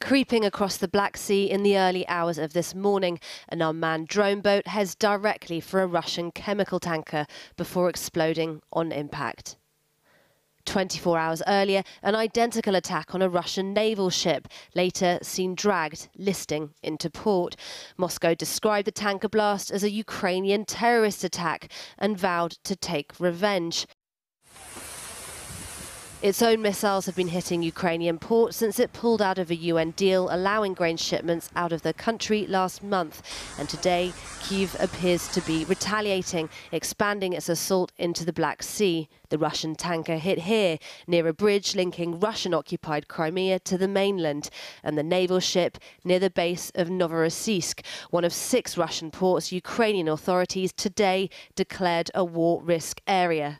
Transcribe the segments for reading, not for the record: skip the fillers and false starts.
Creeping across the Black Sea in the early hours of this morning, an unmanned drone boat heads directly for a Russian chemical tanker before exploding on impact. 24 hours earlier, an identical attack on a Russian naval ship, later seen dragged, listing into port. Moscow described the tanker blast as a Ukrainian terrorist attack and vowed to take revenge. Its own missiles have been hitting Ukrainian ports since it pulled out of a UN deal allowing grain shipments out of the country last month. And today, Kyiv appears to be retaliating, expanding its assault into the Black Sea. The Russian tanker hit here, near a bridge linking Russian-occupied Crimea to the mainland, and the naval ship near the base of Novorossiysk, one of 6 Russian ports Ukrainian authorities today declared a war risk area.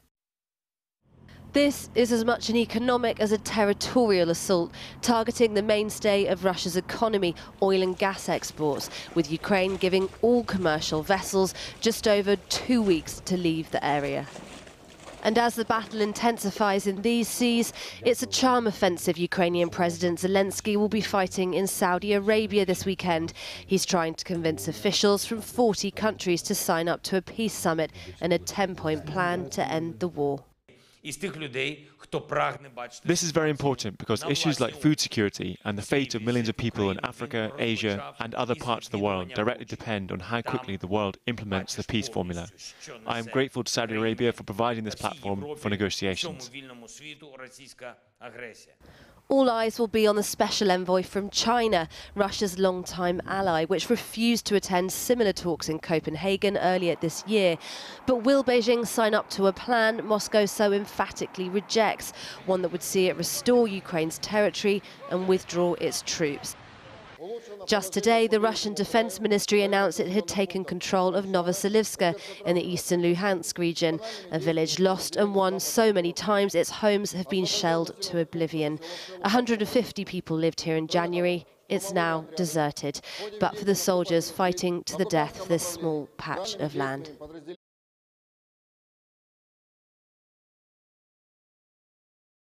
This is as much an economic as a territorial assault, targeting the mainstay of Russia's economy, oil and gas exports, with Ukraine giving all commercial vessels just over 2 weeks to leave the area. And as the battle intensifies in these seas, it's a charm offensive Ukrainian President Zelensky will be fighting in Saudi Arabia this weekend. He's trying to convince officials from 40 countries to sign up to a peace summit and a 10-point plan to end the war. This is very important because issues like food security and the fate of millions of people in Africa, Asia and other parts of the world directly depend on how quickly the world implements the peace formula. I am grateful to Saudi Arabia for providing this platform for negotiations. All eyes will be on the special envoy from China, Russia's longtime ally, which refused to attend similar talks in Copenhagen earlier this year. But will Beijing sign up to a plan Moscow so emphatically rejects, one that would see it restore Ukraine's territory and withdraw its troops? Just today, the Russian Defense Ministry announced it had taken control of Novoselivsk in the eastern Luhansk region, a village lost and won so many times its homes have been shelled to oblivion. 150 people lived here in January. It's now deserted, but for the soldiers fighting to the death for this small patch of land.